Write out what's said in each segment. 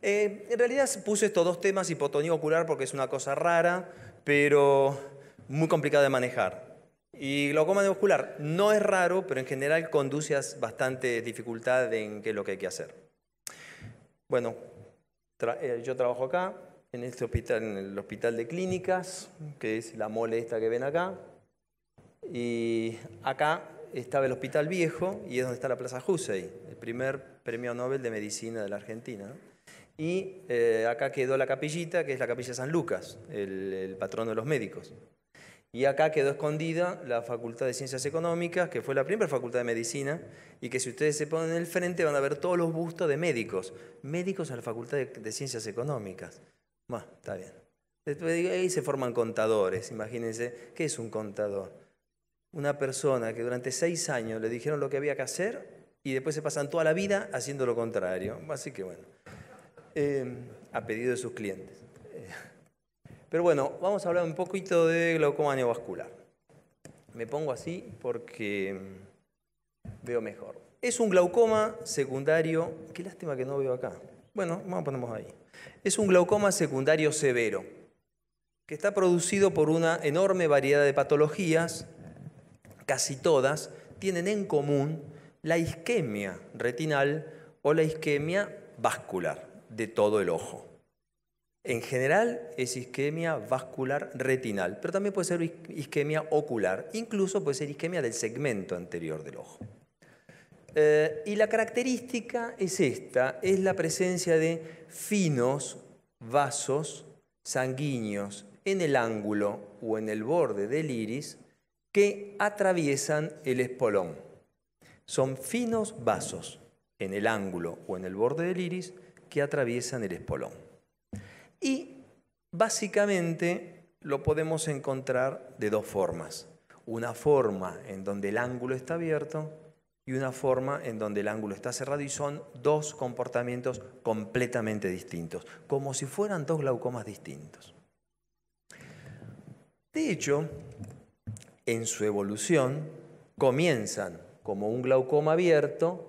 En realidad puse estos dos temas, hipotonía ocular, porque es una cosa rara, pero muy complicada de manejar. Y glaucoma neovascular no es raro, pero en general conduce a bastante dificultad en qué es lo que hay que hacer. Bueno, yo trabajo acá, en este hospital, en el Hospital de Clínicas, que es la mole esta que ven acá. Y acá estaba el Hospital Viejo y es donde está la Plaza Hussey, el primer premio Nobel de Medicina de la Argentina, ¿no? Y acá quedó la capillita, que es la Capilla San Lucas, el patrono de los médicos. Y acá quedó escondida la Facultad de Ciencias Económicas, que fue la primera facultad de medicina, y que si ustedes se ponen en el frente van a ver todos los bustos de médicos. Médicos a la Facultad de Ciencias Económicas. Bueno, está bien. Después ahí se forman contadores, imagínense, ¿qué es un contador? Una persona que durante 6 años le dijeron lo que había que hacer y después se pasan toda la vida haciendo lo contrario. Así que bueno, a pedido de sus clientes. Pero bueno, vamos a hablar un poquito de glaucoma neovascular. Me pongo así porque veo mejor. Es un glaucoma secundario, qué lástima que no veo acá. Bueno, vamos a ponernos ahí. Es un glaucoma secundario severo, que está producido por una enorme variedad de patologías. Casi todas tienen en común la isquemia retinal o la isquemia vascular de todo el ojo. En general es isquemia vascular retinal, pero también puede ser isquemia ocular, incluso puede ser isquemia del segmento anterior del ojo. Y la característica es esta, es la presencia de finos vasos sanguíneos en el ángulo o en el borde del iris que atraviesan el espolón. Son finos vasos en el ángulo o en el borde del iris que atraviesan el espolón. Y básicamente lo podemos encontrar de dos formas. Una forma en donde el ángulo está abierto y una forma en donde el ángulo está cerrado, y son dos comportamientos completamente distintos, como si fueran dos glaucomas distintos. De hecho, en su evolución comienzan como un glaucoma abierto,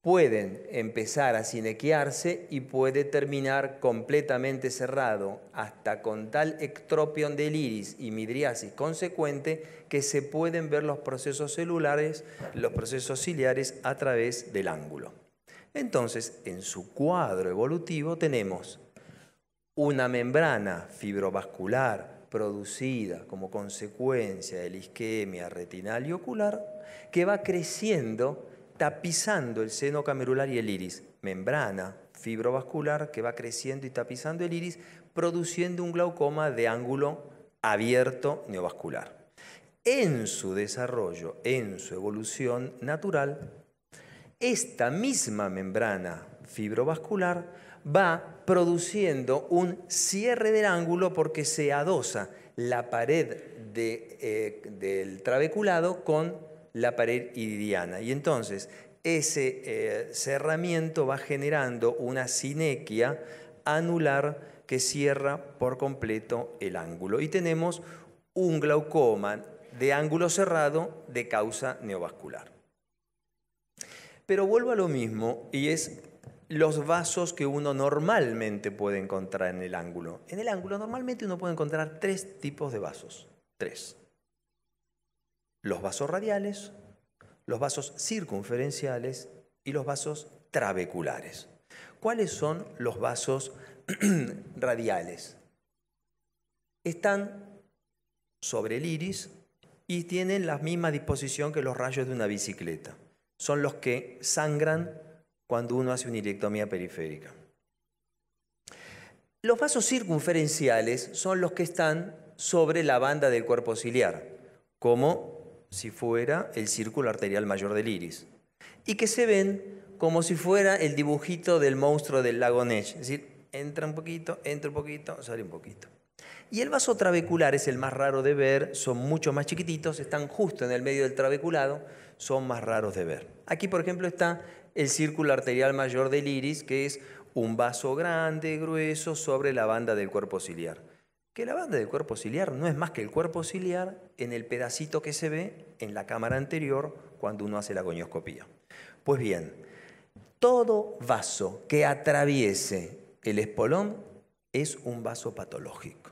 pueden empezar a sinequiarse y puede terminar completamente cerrado, hasta con tal ectropión del iris y midriasis consecuente que se pueden ver los procesos celulares, los procesos ciliares a través del ángulo. Entonces, en su cuadro evolutivo tenemos una membrana fibrovascular producida como consecuencia de la isquemia retinal y ocular que va creciendo tapizando el seno camerular y el iris. Membrana fibrovascular que va creciendo y tapizando el iris, produciendo un glaucoma de ángulo abierto neovascular. En su desarrollo, en su evolución natural, esta misma membrana fibrovascular va produciendo un cierre del ángulo porque se adosa la pared del trabeculado con la pared iridiana. Y entonces ese cerramiento va generando una sinequia anular que cierra por completo el ángulo. Y tenemos un glaucoma de ángulo cerrado de causa neovascular. Pero vuelvo a lo mismo, y es los vasos que uno normalmente puede encontrar en el ángulo. En el ángulo normalmente uno puede encontrar 3 tipos de vasos. 3. Los vasos radiales, los vasos circunferenciales y los vasos trabeculares. ¿Cuáles son los vasos radiales? Están sobre el iris y tienen la misma disposición que los rayos de una bicicleta. Son los que sangran cuando uno hace una ilectomía periférica. Los vasos circunferenciales son los que están sobre la banda del cuerpo ciliar, como si fuera el círculo arterial mayor del iris, y que se ven como si fuera el dibujito del monstruo del lago Ness, es decir, entra un poquito, sale un poquito. Y el vaso trabecular es el más raro de ver, son mucho más chiquititos, están justo en el medio del trabeculado, son más raros de ver. Aquí, por ejemplo, está el círculo arterial mayor del iris, que es un vaso grande, grueso, sobre la banda del cuerpo ciliar. Que la banda del cuerpo ciliar no es más que el cuerpo ciliar en el pedacito que se ve en la cámara anterior cuando uno hace la gonioscopía. Pues bien, todo vaso que atraviese el espolón es un vaso patológico.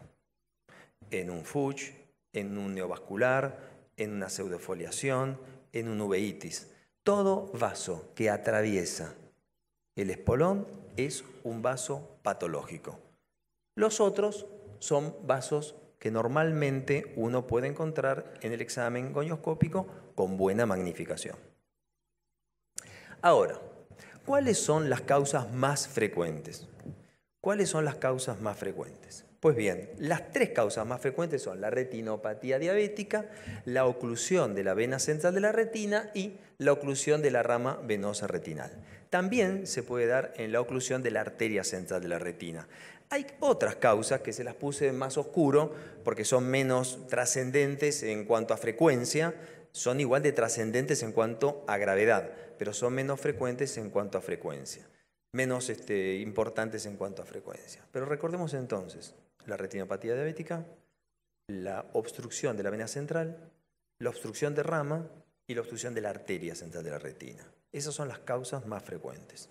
En un Fuchs, en un neovascular, en una pseudofoliación, en un uveitis. Todo vaso que atraviesa el espolón es un vaso patológico. Los otros son vasos que normalmente uno puede encontrar en el examen gonioscópico con buena magnificación. Ahora, ¿cuáles son las causas más frecuentes? ¿Cuáles son las causas más frecuentes? Pues bien, las tres causas más frecuentes son la retinopatía diabética, la oclusión de la vena central de la retina y la oclusión de la rama venosa retinal. También se puede dar en la oclusión de la arteria central de la retina. Hay otras causas que se las puse más oscuro porque son menos trascendentes en cuanto a frecuencia, son igual de trascendentes en cuanto a gravedad, pero son menos frecuentes en cuanto a frecuencia. Menos importantes en cuanto a frecuencia. Pero recordemos entonces la retinopatía diabética, la obstrucción de la vena central, la obstrucción de rama y la obstrucción de la arteria central de la retina. Esas son las causas más frecuentes.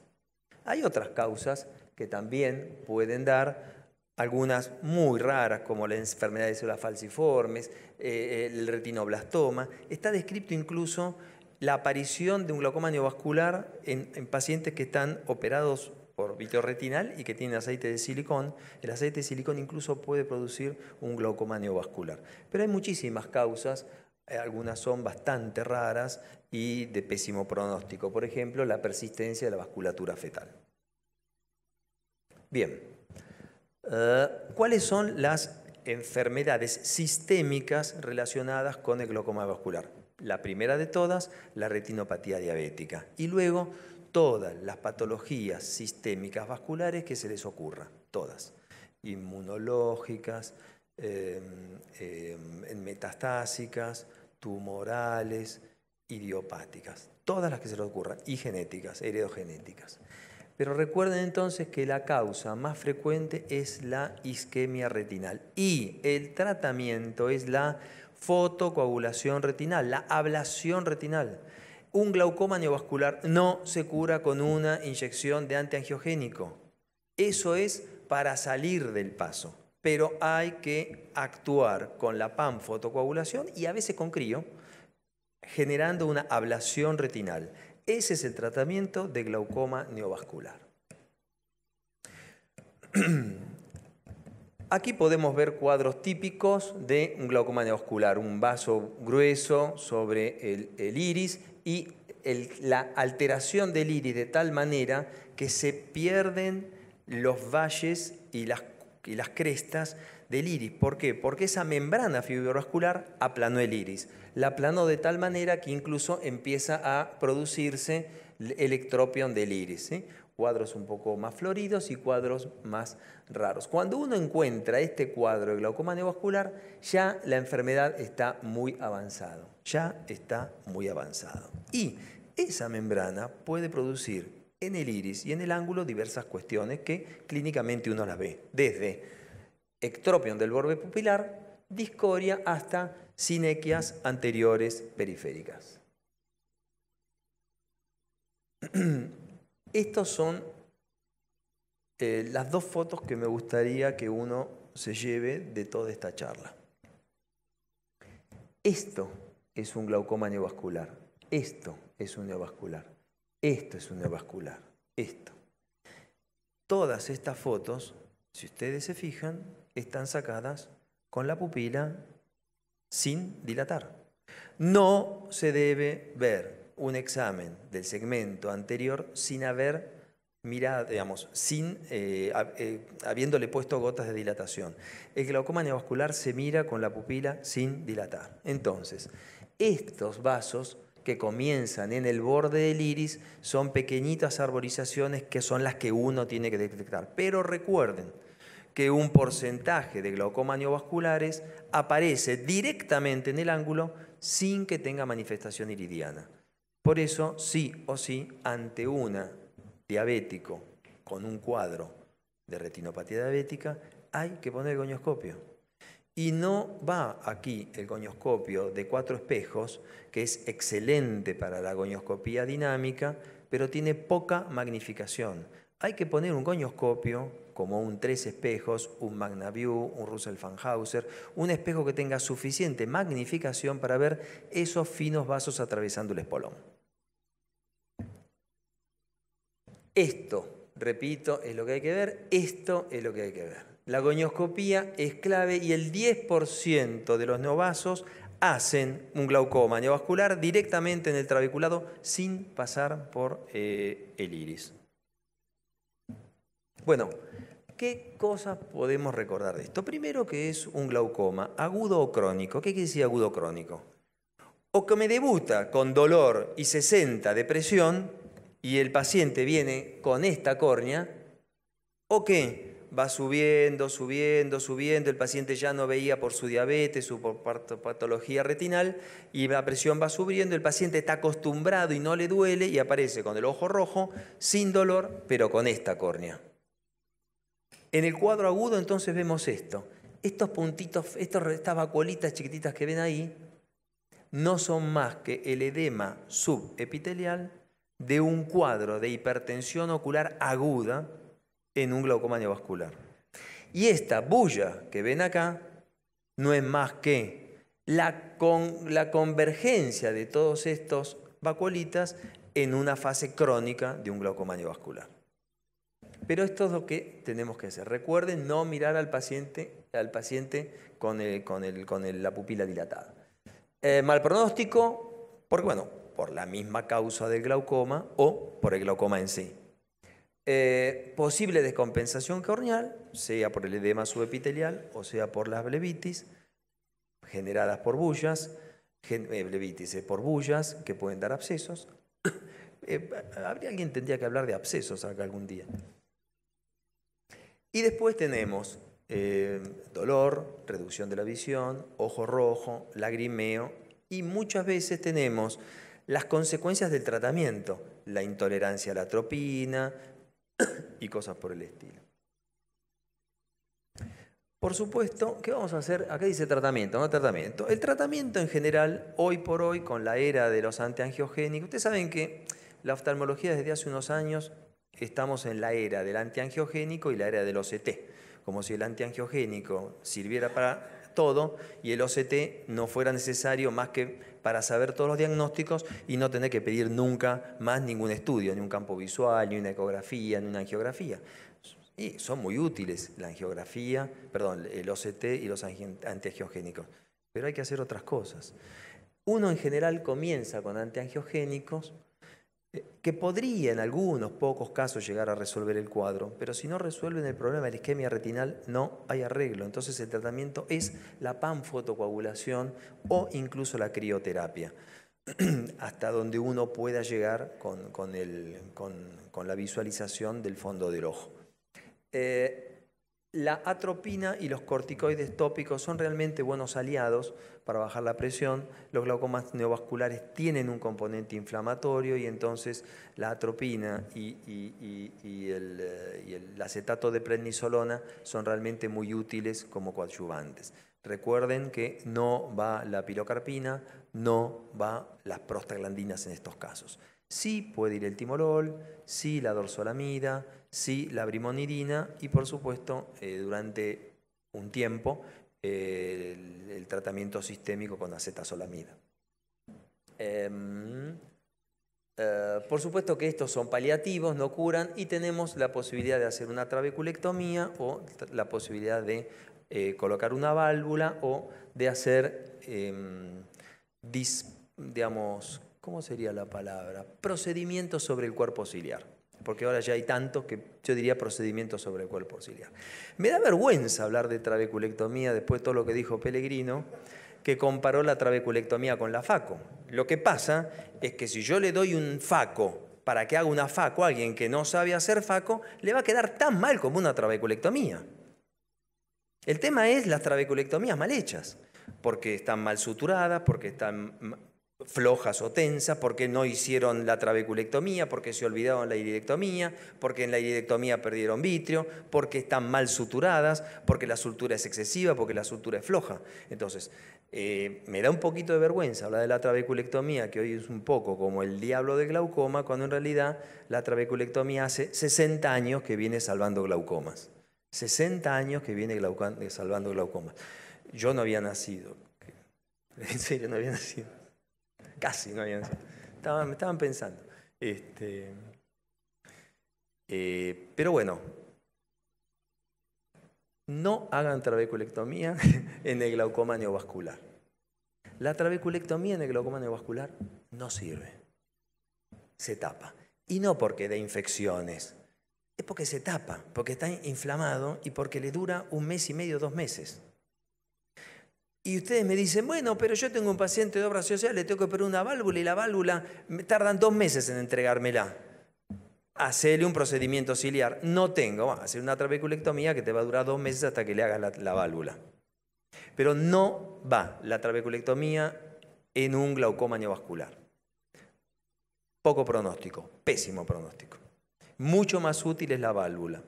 Hay otras causas que también pueden dar, algunas muy raras, como la enfermedad de células falciformes, el retinoblastoma. Está descrito incluso la aparición de un glaucoma neovascular en pacientes que están operados por vitreoretinal y que tienen aceite de silicón. El aceite de silicón incluso puede producir un glaucoma neovascular. Pero hay muchísimas causas, algunas son bastante raras y de pésimo pronóstico. Por ejemplo, la persistencia de la vasculatura fetal. Bien, ¿cuáles son las enfermedades sistémicas relacionadas con el glaucoma vascular? La primera de todas, la retinopatía diabética. Y luego, todas las patologías sistémicas vasculares que se les ocurra. Todas. Inmunológicas, metastásicas, tumorales, idiopáticas. Todas las que se les ocurran. Y genéticas, heredogenéticas. Pero recuerden entonces que la causa más frecuente es la isquemia retinal. Y el tratamiento es la fotocoagulación retinal, la ablación retinal. Un glaucoma neovascular no se cura con una inyección de antiangiogénico. Eso es para salir del paso. Pero hay que actuar con la PAM fotocoagulación y a veces con crío, generando una ablación retinal. Ese es el tratamiento de glaucoma neovascular. Aquí podemos ver cuadros típicos de un glaucoma neovascular, un vaso grueso sobre el iris y la alteración del iris de tal manera que se pierden los valles y las crestas del iris. ¿Por qué? Porque esa membrana fibrovascular aplanó el iris. La aplanó de tal manera que incluso empieza a producirse el ectropion del iris, ¿sí? Cuadros un poco más floridos y cuadros más raros. Cuando uno encuentra este cuadro de glaucoma neovascular, ya la enfermedad está muy avanzada. Ya está muy avanzado. Y esa membrana puede producir en el iris y en el ángulo diversas cuestiones que clínicamente uno las ve. Desde ectropion del borde pupilar, discoria, hasta sinequias anteriores periféricas. Estas son las dos fotos que me gustaría que uno se lleve de toda esta charla. Esto es un glaucoma neovascular. Esto es un neovascular. Esto es un neovascular. Esto. Todas estas fotos, si ustedes se fijan, están sacadas con la pupila sin dilatar. No se debe ver un examen del segmento anterior sin haber mirado, digamos, habiéndole puesto gotas de dilatación. El glaucoma neovascular se mira con la pupila sin dilatar. Entonces, estos vasos que comienzan en el borde del iris son pequeñitas arborizaciones que son las que uno tiene que detectar. Pero recuerden que un porcentaje de glaucoma neovasculares aparece directamente en el ángulo sin que tenga manifestación iridiana. Por eso, sí o sí, ante un diabético con un cuadro de retinopatía diabética, hay que poner el gonioscopio. Y no va aquí el gonioscopio de 4 espejos, que es excelente para la gonioscopía dinámica, pero tiene poca magnificación. hay que poner un gonioscopio, como un 3 espejos, un MagnaView, un Russell-Fanhauser, un espejo que tenga suficiente magnificación para ver esos finos vasos atravesando el espolón. Esto, repito, es lo que hay que ver, esto es lo que hay que ver. La gonioscopía es clave y el 10% de los neovasos hacen un glaucoma neovascular directamente en el trabeculado sin pasar por el iris. Bueno, ¿qué cosas podemos recordar de esto? Primero, que es un glaucoma agudo o crónico. ¿Qué quiere decir agudo o crónico? O que me debuta con dolor y 60 de presión y el paciente viene con esta córnea, o que va subiendo, subiendo, subiendo, el paciente ya no veía por su diabetes, su patología retinal, y la presión va subiendo, el paciente está acostumbrado y no le duele y aparece con el ojo rojo, sin dolor, pero con esta córnea. En el cuadro agudo entonces vemos esto. Estos puntitos, estas vacuolitas chiquititas que ven ahí, no son más que el edema subepitelial de un cuadro de hipertensión ocular aguda en un glaucoma neovascular. Y esta bulla que ven acá no es más que la convergencia de todos estos vacuolitas en una fase crónica de un glaucoma neovascular. Pero esto es lo que tenemos que hacer. Recuerden no mirar al paciente con la pupila dilatada. Mal pronóstico, porque, bueno, por la misma causa del glaucoma o por el glaucoma en sí. Posible descompensación corneal, sea por el edema subepitelial o sea por las blebitis generadas por bullas, blebitis por bullas que pueden dar abscesos. Alguien tendría que hablar de abscesos acá algún día. Y después tenemos dolor, reducción de la visión, ojo rojo, lagrimeo y muchas veces tenemos las consecuencias del tratamiento, la intolerancia a la atropina y cosas por el estilo. Por supuesto, ¿qué vamos a hacer? Acá dice tratamiento, no tratamiento. El tratamiento en general, hoy por hoy, con la era de los antiangiogénicos, ustedes saben que la oftalmología desde hace unos años estamos en la era del antiangiogénico y la era del OCT, como si el antiangiogénico sirviera para todo y el OCT no fuera necesario más que para saber todos los diagnósticos y no tener que pedir nunca más ningún estudio, ni un campo visual, ni una ecografía, ni una angiografía. Y son muy útiles la angiografía, perdón, el OCT y los antiangiogénicos, pero hay que hacer otras cosas. Uno en general comienza con antiangiogénicos que podría en algunos pocos casos llegar a resolver el cuadro, pero si no resuelven el problema de la isquemia retinal no hay arreglo. Entonces el tratamiento es la panfotocoagulación o incluso la crioterapia, hasta donde uno pueda llegar con la visualización del fondo del ojo. La atropina y los corticoides tópicos son realmente buenos aliados para bajar la presión. Los glaucomas neovasculares tienen un componente inflamatorio y entonces la atropina y el acetato de prednisolona son realmente muy útiles como coadyuvantes. Recuerden que no va la pilocarpina, no va las prostaglandinas en estos casos. Sí puede ir el timolol, sí la dorzolamida, sí la brimonidina y por supuesto durante un tiempo el tratamiento sistémico con acetazolamida. Por supuesto que estos son paliativos, no curan y tenemos la posibilidad de hacer una trabeculectomía o la posibilidad de colocar una válvula o de hacer, digamos, ¿cómo sería la palabra? Procedimientos sobre el cuerpo ciliar. Porque ahora ya hay tantos que yo diría procedimientos sobre el cuerpo ciliar. Me da vergüenza hablar de trabeculectomía después de todo lo que dijo Pellegrino, que comparó la trabeculectomía con la FACO. Lo que pasa es que si yo le doy un FACO para que haga una FACO a alguien que no sabe hacer FACO, le va a quedar tan mal como una trabeculectomía. El tema es las trabeculectomías mal hechas, porque están mal suturadas, porque están flojas o tensas, porque no hicieron la trabeculectomía, porque se olvidaron la iridectomía, porque en la iridectomía perdieron vitrio, porque están mal suturadas, porque la sutura es excesiva, porque la sutura es floja. Entonces, me da un poquito de vergüenza hablar de la trabeculectomía, que hoy es un poco como el diablo del glaucoma, cuando en realidad la trabeculectomía hace 60 años que viene salvando glaucomas. 60 años que viene salvando glaucomas. Yo no había nacido. En serio, no había nacido. Casi no había nacido. Me estaban pensando. Pero bueno, no hagan trabeculectomía en el glaucoma neovascular. La trabeculectomía en el glaucoma neovascular no sirve. Se tapa. Y no porque dé infecciones. Es porque se tapa, porque está inflamado y porque le dura 1 mes y medio, 2 meses. Y ustedes me dicen, bueno, pero yo tengo un paciente de obra social, le tengo que operar una válvula y la válvula me tardan 2 meses en entregármela. Hacele un procedimiento ciliar. No tengo, hacer una trabeculectomía que te va a durar 2 meses hasta que le hagas la válvula. Pero no va la trabeculectomía en un glaucoma neovascular. Poco pronóstico, pésimo pronóstico. Mucho más útil es la válvula.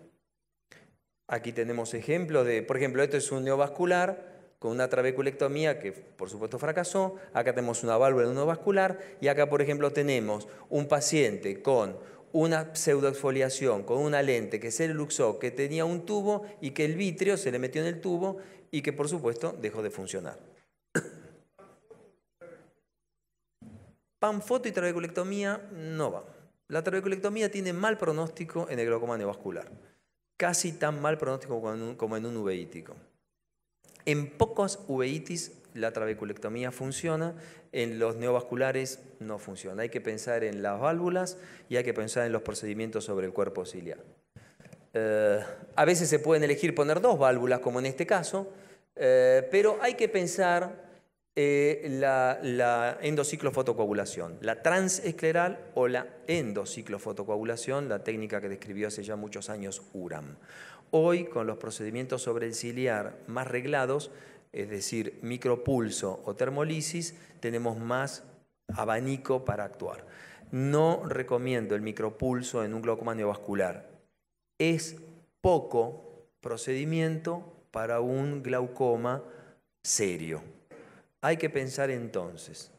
Aquí tenemos ejemplos de, por ejemplo, esto es un neovascular con una trabeculectomía que por supuesto fracasó. Acá tenemos una válvula de neovascular y acá, por ejemplo, tenemos un paciente con una pseudoexfoliación, con una lente que se le luxó, que tenía un tubo y que el vitrio se le metió en el tubo y que por supuesto dejó de funcionar. Panfoto y trabeculectomía no va. La trabeculectomía tiene mal pronóstico en el glaucoma neovascular. Casi tan mal pronóstico como en un uveítico. En pocas uveitis la trabeculectomía funciona, en los neovasculares no funciona. Hay que pensar en las válvulas y hay que pensar en los procedimientos sobre el cuerpo ciliar. A veces se pueden elegir poner 2 válvulas, como en este caso, pero hay que pensar la endociclofotocoagulación, la transescleral o la endociclofotocoagulación, la técnica que describió hace ya muchos años Uram. Hoy, con los procedimientos sobre el ciliar más reglados, es decir, micropulso o termolisis, tenemos más abanico para actuar. No recomiendo el micropulso en un glaucoma neovascular. Es poco procedimiento para un glaucoma serio. Hay que pensar entonces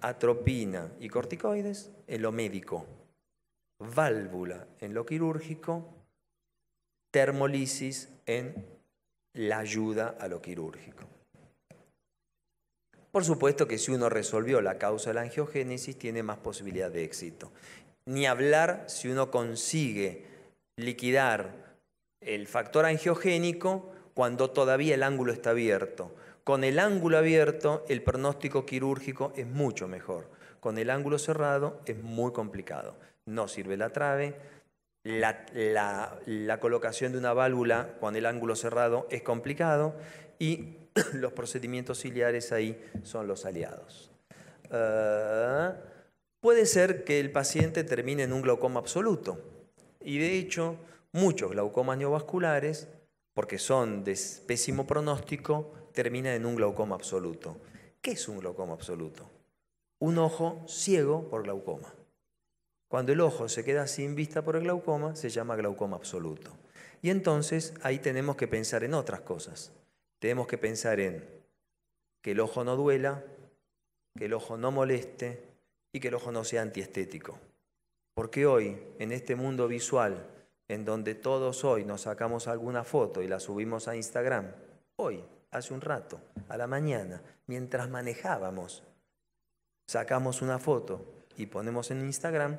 atropina y corticoides en lo médico, válvula en lo quirúrgico, termolisis en la ayuda a lo quirúrgico. Por supuesto que si uno resolvió la causa de la angiogénesis tiene más posibilidad de éxito. Ni hablar si uno consigue liquidar el factor angiogénico cuando todavía el ángulo está abierto. Con el ángulo abierto, el pronóstico quirúrgico es mucho mejor. Con el ángulo cerrado es muy complicado. No sirve la trave. La colocación de una válvula con el ángulo cerrado es complicado y los procedimientos ciliares ahí son los aliados. Puede ser que el paciente termine en un glaucoma absoluto. Y de hecho, muchos glaucomas neovasculares, porque son de pésimo pronóstico, terminan en un glaucoma absoluto. ¿Qué es un glaucoma absoluto? Un ojo ciego por glaucoma. Cuando el ojo se queda sin vista por el glaucoma, se llama glaucoma absoluto. Y entonces ahí tenemos que pensar en otras cosas. Tenemos que pensar en que el ojo no duela, que el ojo no moleste y que el ojo no sea antiestético. Porque hoy, en este mundo visual, en donde todos hoy nos sacamos alguna foto y la subimos a Instagram, hoy, hace un rato, a la mañana, mientras manejábamos, sacamos una foto y ponemos en Instagram,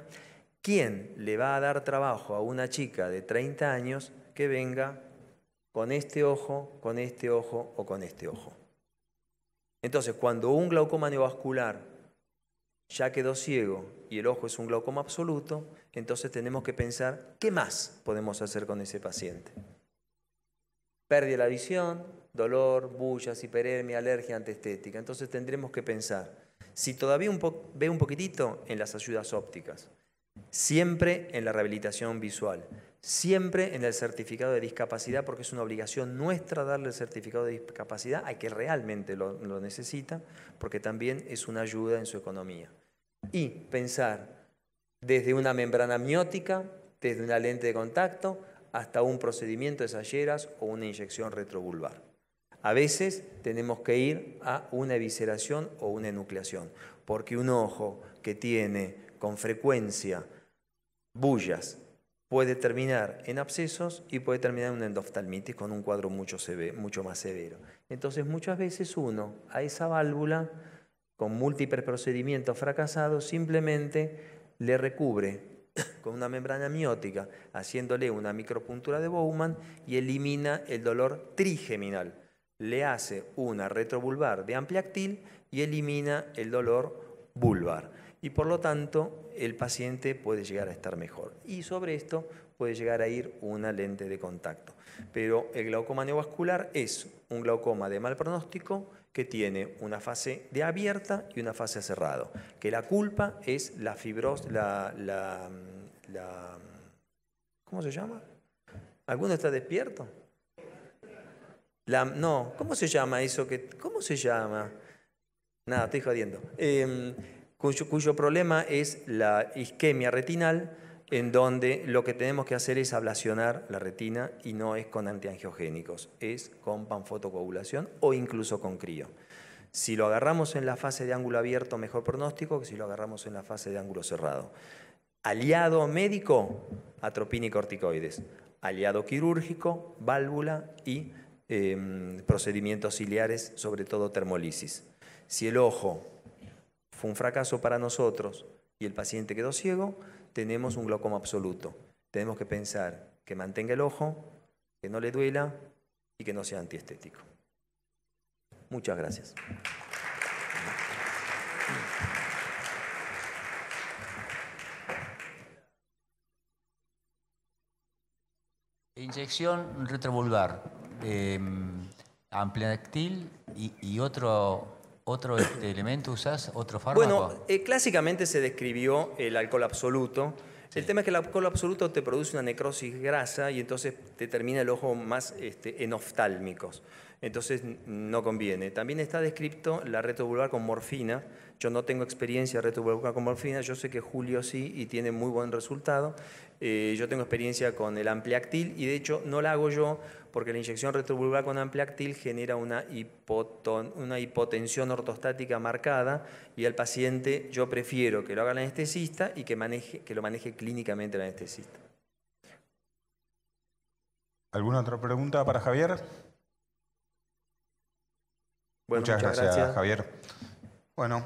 ¿quién le va a dar trabajo a una chica de 30 años que venga con este ojo o con este ojo? Entonces, cuando un glaucoma neovascular ya quedó ciego y el ojo es un glaucoma absoluto, entonces tenemos que pensar qué más podemos hacer con ese paciente. Pérdida de la visión, dolor, bullas, hiperemia, alergia, antiestética. Entonces tendremos que pensar, si todavía ve un poquitito, en las ayudas ópticas, siempre en la rehabilitación visual, siempre en el certificado de discapacidad, porque es una obligación nuestra darle el certificado de discapacidad a quien realmente lo necesita, porque también es una ayuda en su economía. Y pensar desde una membrana amniótica, desde una lente de contacto, hasta un procedimiento de salleras o una inyección retrovulvar. A veces tenemos que ir a una evisceración o una enucleación, porque un ojo que tiene con frecuencia bullas puede terminar en abscesos y puede terminar en una endoftalmitis con un cuadro mucho más severo. Entonces muchas veces uno a esa válvula, con múltiples procedimientos fracasados, simplemente le recubre con una membrana amniótica, haciéndole una micropuntura de Bowman y elimina el dolor trigeminal. Le hace una retrovulvar de ampliactil y elimina el dolor vulvar. Y por lo tanto, el paciente puede llegar a estar mejor. Y sobre esto puede llegar a ir una lente de contacto. Pero el glaucoma neovascular es un glaucoma de mal pronóstico que tiene una fase de abierta y una fase cerrada. Que la culpa es la fibrosis, ¿cómo se llama? ¿Alguno está despierto? No, ¿cómo se llama eso? ¿Cómo se llama? Nada, estoy jodiendo. Cuyo problema es la isquemia retinal, en donde lo que tenemos que hacer es ablacionar la retina y no es con antiangiogénicos, es con panfotocoagulación o incluso con crío. Si lo agarramos en la fase de ángulo abierto, mejor pronóstico que si lo agarramos en la fase de ángulo cerrado. Aliado médico, atropina y corticoides. Aliado quirúrgico, válvula y procedimientos ciliares, sobre todo termolisis. Si el ojo fue un fracaso para nosotros y el paciente quedó ciego, tenemos un glaucoma absoluto. Tenemos que pensar que mantenga el ojo, que no le duela y que no sea antiestético. Muchas gracias. Inyección retrovulvar, ampliactil y otro elemento usás, otro fármaco. Bueno, clásicamente se describió el alcohol absoluto. Sí. El tema es que el alcohol absoluto te produce una necrosis grasa y entonces te termina el ojo más enoftálmicos. Entonces no conviene. También está descrito la retrovulvar con morfina. Yo no tengo experiencia retrovulvar con morfina, yo sé que Julio sí y tiene muy buen resultado. Yo tengo experiencia con el ampliactil y de hecho no la hago yo porque la inyección retrovulvar con ampliactil genera una hipotensión ortostática marcada y al paciente yo prefiero que lo haga el anestesista y que lo maneje clínicamente el anestesista. ¿Alguna otra pregunta para Javier? Bueno, muchas gracias, Javier. Bueno,